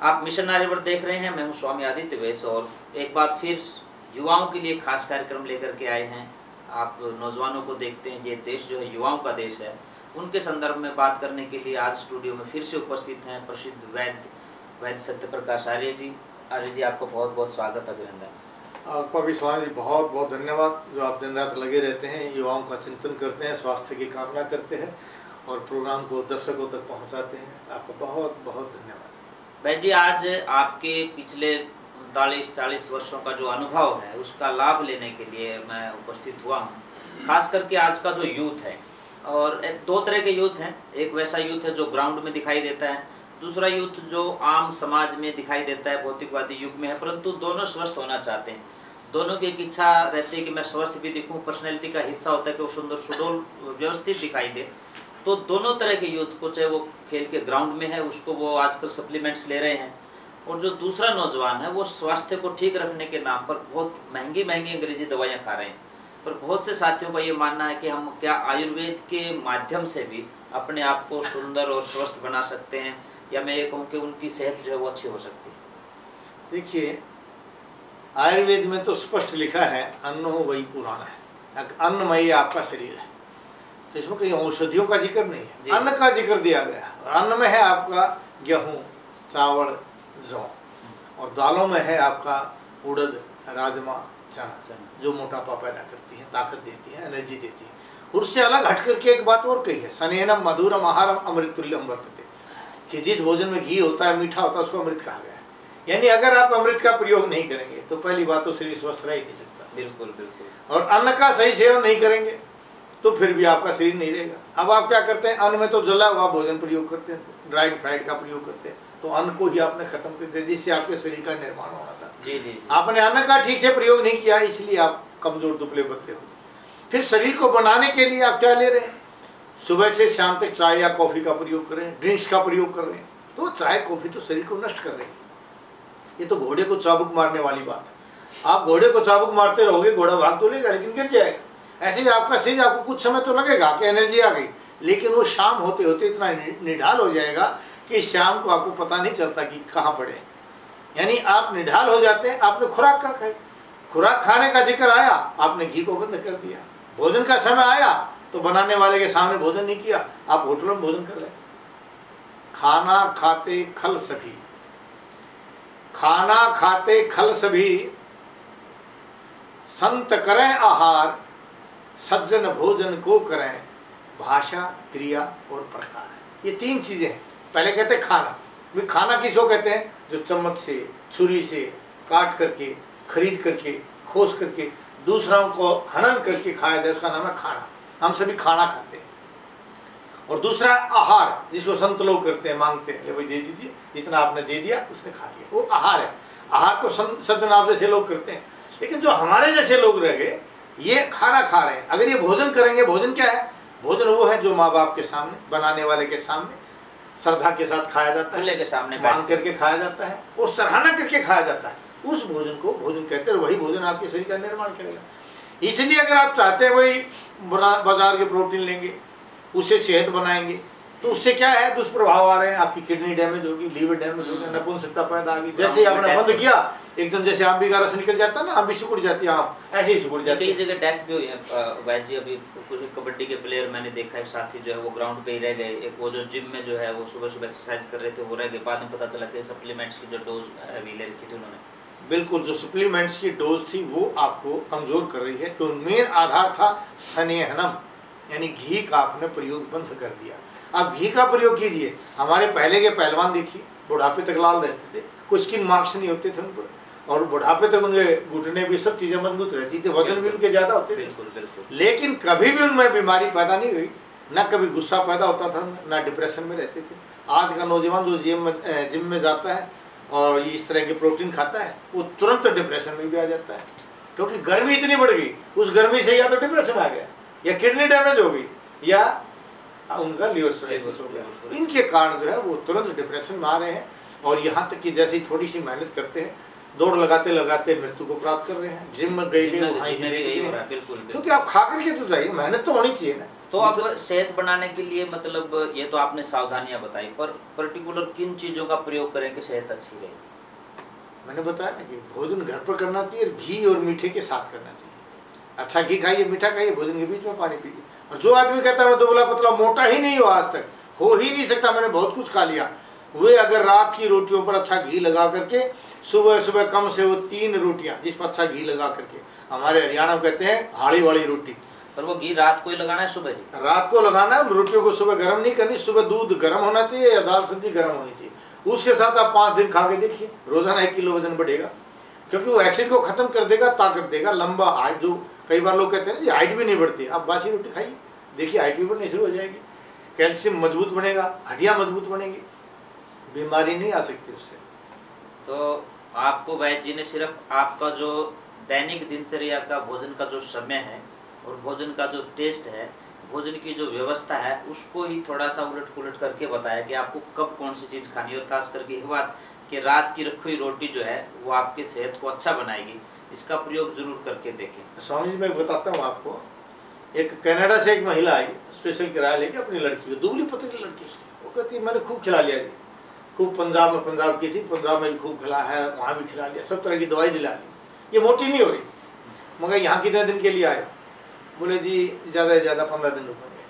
आप मिशन आर्यव्रत देख रहे हैं। मैं हूं स्वामी आदित्य वैस और एक बार फिर युवाओं के लिए खास कार्यक्रम लेकर के आए हैं। आप नौजवानों को देखते हैं, ये देश जो है युवाओं का देश है। उनके संदर्भ में बात करने के लिए आज स्टूडियो में फिर से उपस्थित हैं प्रसिद्ध वैद्य सत्यप्रकाश आर्य जी। आर्य जी, आपको बहुत बहुत स्वागत, अभिनंदन। आपका भी स्वामी जी बहुत बहुत धन्यवाद, जो आप दिन रात लगे रहते हैं, युवाओं का चिंतन करते हैं, स्वास्थ्य की कामना करते हैं और प्रोग्राम को दर्शकों तक पहुंचाते हैं। आपका बहुत बहुत धन्यवाद। वैद्य जी, आज आपके पिछले 39-40 वर्षों का जो अनुभव है उसका लाभ लेने के लिए मैं उपस्थित हुआ हूँ। खास करके आज का जो यूथ है, और दो तरह के यूथ हैं। एक वैसा यूथ है जो ग्राउंड में दिखाई देता है, दूसरा यूथ जो आम समाज में दिखाई देता है, भौतिकवादी युग में है, परंतु दोनों स्वस्थ होना चाहते हैं। दोनों की एक इच्छा रहती है कि मैं स्वस्थ भी दिखूं। पर्सनैलिटी का हिस्सा होता है कि वो सुंदर सुडौल व्यवस्थित दिखाई दे। तो दोनों तरह के यूथ को, चाहे वो खेल के ग्राउंड में है, उसको वो आजकल सप्लीमेंट्स ले रहे हैं, और जो दूसरा नौजवान है वो स्वास्थ्य को ठीक रखने के नाम पर बहुत महंगी अंग्रेजी दवाइयाँ खा रहे हैं। पर बहुत से साथियों का ये मानना है कि हम क्या आयुर्वेद के माध्यम से भी अपने आप को सुंदर और स्वस्थ बना सकते हैं, या मैं ये कहूँ कि उनकी सेहत जो है वो अच्छी हो सकती है। देखिए, आयुर्वेद में तो स्पष्ट लिखा है, अन्न हो वही पुराना है, अन्नमय आपका शरीर है। तो इसमें कहीं औषधियों का जिक्र नहीं है, अन्न का जिक्र दिया गया। अन्न में है आपका गेहूँ, चावल, जौ, और दालों में है आपका उड़द, राजमा, चना, जो मोटापा पैदा करती है, ताकत देती है, एनर्जी देती है। उससे अलग हट करके एक बात और कही है, सनेनम मधुरम आहारम अमृतुल्यम वर्तते, कि जिस भोजन में घी होता है, मीठा होता है, उसको अमृत कहा गया है। यानी अगर आप अमृत का प्रयोग नहीं करेंगे तो पहली बात तो शरीर स्वस्थ रह ही नहीं सकता। बिल्कुल बिल्कुल। और अन्न का सही सेवन नहीं करेंगे तो फिर भी आपका शरीर नहीं रहेगा। अब आप क्या करते हैं, अन्न में तो जला हुआ भोजन प्रयोग करते हैं, ड्राइड फ्राइड का प्रयोग करते हैं, तो अन्न को ही आपने खत्म कर दिया जिससे आपके शरीर का निर्माण होना था। जी। आपने अन्न का ठीक से प्रयोग नहीं किया, इसलिए आप कमजोर दुबले पतले हो गए। फिर शरीर को बनाने के लिए आप क्या ले रहे हैं, सुबह से शाम तक चाय या कॉफी का प्रयोग कर रहे हैं, ड्रिंक्स का प्रयोग कर रहे हैं, तो चाय कॉफी तो शरीर को नष्ट कर रहे हैं। ये तो घोड़े को चाबुक मारने वाली बात है। आप घोड़े को चाबुक मारते रहोगे, घोड़ा भाग तो लेगा लेकिन गिर जाएगा। ऐसे ही आपका शरीर, आपको कुछ समय तो लगेगा कि एनर्जी आ गई, लेकिन वो शाम होते होते इतना निढाल हो जाएगा कि शाम को आपको पता नहीं चलता कि कहाँ पड़े। यानी आप निढाल हो जाते हैं। आपने खुराक का खाई, खुराक खाने का जिक्र आया, आपने घी को बंद कर दिया। भोजन का समय आया तो बनाने वाले के सामने भोजन नहीं किया, आप होटलों में भोजन कर रहे। खाना खाते खल सभी, खाना खाते खल सभी, संत करें आहार, सज्जन भोजन को करें, भाषा, क्रिया और प्रकार। ये तीन चीजें हैं। पहले कहते हैं खाना। वे खाना किसको कहते हैं, जो चम्मच से, छुरी से काट करके, खरीद करके, खोस करके, दूसरों को हनन करके खाया जाए, उसका नाम है खाना। हम सभी खाना खाते हैं। और दूसरा आहार, जिसको संत लोग करते हैं, मांगते हैं, ले भाई दे दीजिए, जितना आपने दे दिया उसने खा लिया, वो आहार है। आहार तो सज्जन आप जैसे लोग करते हैं। लेकिन जो हमारे जैसे लोग रह गए, ये खाना खा रहे हैं। अगर ये भोजन करेंगे, भोजन क्या है, भोजन वो है जो माँ बाप के सामने, बनाने वाले के सामने श्रद्धा के साथ खाया जाता है, के सामने मांग करके खाया जाता है और सराहना करके खाया जाता है। उस भोजन को भोजन कहते हैं। वही भोजन आपके शरीर का निर्माण करेगा। इसलिए अगर आप चाहते हैं वही बाजार के प्रोटीन लेंगे, उससे सेहत बनाएंगे, तो उससे क्या है, दुष्प्रभाव आ रहे हैं। आपकी किडनी डैमेज होगी, लीवर डैमेज होगी, नपुंसकता पैदा होगी। जैसे ही आपने बंद किया, एकदम जैसे आम भी गारा से निकल जाता है ना, आम भी सिकुड़ जाती है, आम ऐसे ही सिकुड़ जाती है। कई जगह डेथ भी हुई है वैद्य जी। अभी कुछ कबड्डी के प्लेयर मैंने देखा है, साथी जो है वो ग्राउंड पे ही रह गए। एक वो जो जिम में जो है वो सुबह एक्सरसाइज कर रहे थे, वो रह गए। बाद में पता चला कि सप्लीमेंट्स की जो डोज अभी ले रखी थी उन्होंने। बिल्कुल, जो सप्लीमेंट्स की डोज थी वो आपको कमजोर कर रही है। तो मेन आधार था स्नेहनम, यानी घी का आपने प्रयोग बंद कर दिया। आप घी का प्रयोग कीजिए। हमारे पहले के पहलवान देखिए, बुढ़ापे तक लाल रहते थे, कुछ स्किन मार्क्स नहीं होते थे उन पर, और बुढ़ापे तक उनके घुटने भी, सब चीज़ें मजबूत रहती थी, वजन भी उनके ज़्यादा होते थे। लेकिन कभी भी उनमें बीमारी पैदा नहीं हुई, ना कभी गुस्सा पैदा होता था, ना डिप्रेशन में रहते थे। आज का नौजवान जो जिम में जाता है और ये इस तरह के प्रोटीन खाता है, वो तुरंत डिप्रेशन में भी आ जाता है, क्योंकि गर्मी इतनी बढ़ गई। उस गर्मी से या तो डिप्रेशन आ गया, या किडनी डैमेज हो गई, या उनका लीवर सर्विस हो गया। इनके कारण जो है वो तुरंत डिप्रेशन में आ रहे हैं। और यहाँ तक कि जैसे ही थोड़ी सी मेहनत करते हैं, दौड़ लगाते लगाते मृत्यु को प्राप्त कर रहे हैं। जिम में गए, क्योंकि आप खा करके तो जाइए, मेहनत तो होनी चाहिए ना। तो अब सेहत बनाने के लिए मतलब ये तो आपने सावधानियां बताई, पर पर्टिकुलर किन चीज़ों का प्रयोग करें कि सेहत अच्छी रहे? मैंने बताया ना कि भोजन घर पर करना चाहिए, घी और मीठे के साथ करना चाहिए। अच्छा घी खाइए, मीठा खाइए, भोजन के बीच में पानी पीजिए। और जो आदमी कहता है मैं दुबला पतला मोटा ही नहीं हुआ, आज तक हो ही नहीं सकता, मैंने बहुत कुछ खा लिया, वे अगर रात की रोटियों पर अच्छा घी लगा करके सुबह सुबह कम से वो 3 रोटियां जिस पर अच्छा घी लगा करके, हमारे हरियाणा में कहते हैं हाड़ी वाली रोटी, पर वो घी रात को ही लगाना है सुबह जी? रात को लगाना है। रोटियों को सुबह गर्म नहीं करनी, सुबह दूध गर्म होना चाहिए या दाल सब्जी गर्म होनी चाहिए, उसके साथ आप 5 दिन खा के देखिए, रोजाना 1 किलो वजन बढ़ेगा, क्योंकि वो एसिड को खत्म कर देगा, ताकत देगा, लंबा हाइट। जो कई बार लोग कहते हैं ना जी हाइट भी नहीं बढ़ती, आप बासी रोटी खाइए, देखिए हाइट भी बढ़नी शुरू हो जाएगी, कैल्शियम मजबूत बनेगा, हड्डियाँ मजबूत बनेंगी, बीमारी नहीं आ सकती उससे। तो आपको वैद्य जी ने सिर्फ आपका जो दैनिक दिनचर्या का भोजन का जो समय है और भोजन का जो टेस्ट है, भोजन की जो व्यवस्था है, उसको ही थोड़ा सा उलट पुलट करके बताया कि आपको कब कौन सी चीज़ खानी है। और खास करके ये बात कि रात की रखी हुई रोटी जो है वो आपकी सेहत को अच्छा बनाएगी, इसका प्रयोग जरूर करके देखें। स्वामी जी मैं बताता हूँ आपको, एक कनाडा से एक महिला आई स्पेशल किराया लेके अपनी लड़की को, दुबली पतली लड़की उसकी, वो कहती है मैंने खूब खिला लिया जी, खूब पंजाब की थी, पंजाब में भी खूब खिला है, वहाँ भी खिला लिया, सब तरह की दवाई दिला ली, ये मोटी नहीं हो रही। मगर यहाँ कितने दिन के लिए आए? बोले जी ज़्यादा से ज़्यादा 15 दिन रुकेंगे।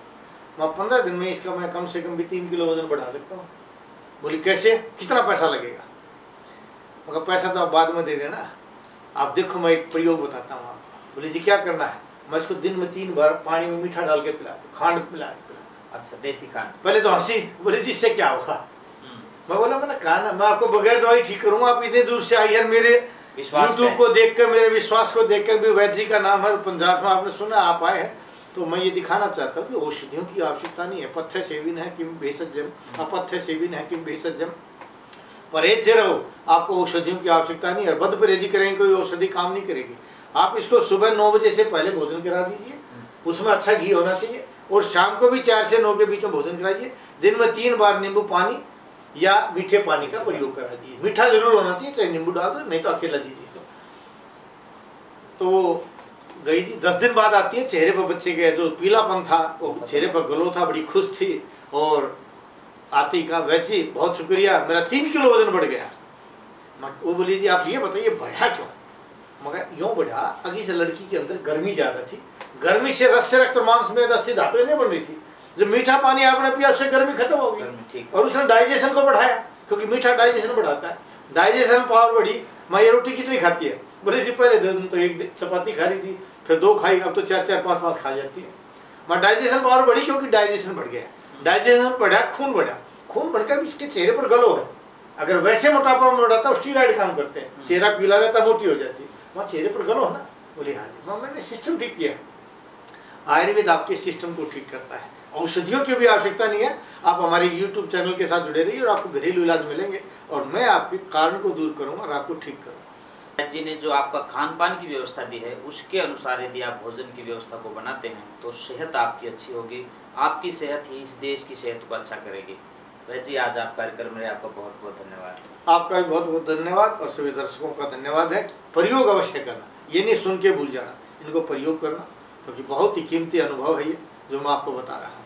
मैं 15 दिन में इसका मैं कम से कम भी 3 किलो वजन बढ़ा सकता हूँ। बोली कैसे, कितना पैसा लगेगा? मगर पैसा तो आप बाद में दे देना, आप देखो मैं एक प्रयोग बताता हूँ आपको। बोली जी क्या करना है? मैं इसको दिन में 3 बार पानी में मीठा डाल के पिला दूँ, खांड मिला के पिला। अच्छा, देसी खांड। पहले तो हंसी, बोले जी इससे क्या होगा? मैं बोला मैंने कहा ना मैं आपको बगैर दवाई ठीक करूँगा, आप इतने दूर से आई, यार मेरे यूट्यूब को देखकर, मेरे विश्वास को देखकर भी वैद्य जी का नाम है, पंजाब में आपने सुना, आप आए हैं, तो मैं ये दिखाना चाहता हूँ कि औषधियों की आवश्यकता नहीं है। पथ्य सेविन है किम भेषजम, अपथ्य सेविन है किम भेषजम, परहेज से रहो, आपको औषधियों की आवश्यकता नहीं है। बद परहेजी करेंगे कोई औषधि काम नहीं करेगी। आप इसको सुबह 9 बजे से पहले भोजन करा दीजिए, उसमें अच्छा घी होना चाहिए, और शाम को भी 4 से 9 के बीच में भोजन कराइए। दिन में 3 बार नींबू पानी या मीठे पानी का प्रयोग करा दीजिए, मीठा जरूर होना चाहिए, चाहे नींबू डाल दो नहीं तो अकेला दीजिए। तो गई जी 10 दिन बाद आती है, चेहरे पर बच्चे के जो पीलापन था वो चेहरे पर ग्लो था, बड़ी खुश थी, और आती का वैद्य जी बहुत शुक्रिया मेरा 3 किलो वजन बढ़ गया। वो बोली जी आप ये बताइए बढ़ा क्यों? मगर यूँ बढ़ा, अगी से लड़की के अंदर गर्मी ज़्यादा थी, गर्मी से रस से रक्त मांस में अस्थि धातुएं नहीं बन रही थी, जब मीठा पानी आपने पिया उससे गर्मी खत्म हो गई, और उसने डाइजेशन को बढ़ाया, क्योंकि मीठा डाइजेशन बढ़ाता है, डाइजेशन पावर बढ़ी। मैं ये रोटी कितनी खाती है? बोले जी पहले दिन तो 1 चपाती खा रही थी, फिर 2 खाई, अब तो 4-4, 5-5 खा जाती है। मैं डाइजेशन पावर बढ़ी क्योंकि डाइजेशन बढ़ गया, डाइजेशन बढ़ा, खून बढ़ा, खून बढ़कर भी इसके चेहरे पर ग्लो है। अगर वैसे मोटापा में बढ़ाता है स्टीरॉइड काम करते हैं, चेहरा पीला रहता, मोटी हो जाती है, वहाँ चेहरे पर ग्लो है ना। बोले हाँ जी, मैंने सिस्टम ठीक किया। आयुर्वेद आपके सिस्टम को ठीक करता है, औषधियों की भी आवश्यकता नहीं है। आप हमारे YouTube चैनल के साथ जुड़े रहिए और आपको घरेलू इलाज मिलेंगे, और मैं आपके कारण को दूर करूँगा और आपको ठीक करूँगा। जी ने जो आपका खान पान की व्यवस्था दी है उसके अनुसार यदि आप भोजन की व्यवस्था को बनाते हैं तो सेहत आपकी अच्छी होगी, आपकी सेहत ही इस देश की सेहत को अच्छा करेगी। वैद्य जी आज आप कार्यक्रम में आपका बहुत बहुत धन्यवाद। आपका भी बहुत बहुत धन्यवाद, और सभी दर्शकों का धन्यवाद है। प्रयोग अवश्य करना, ये नहीं सुन के भूल जाना, इनको प्रयोग करना, क्योंकि बहुत ही कीमती अनुभव है ये जो मैं आपको बता रहा हूँ।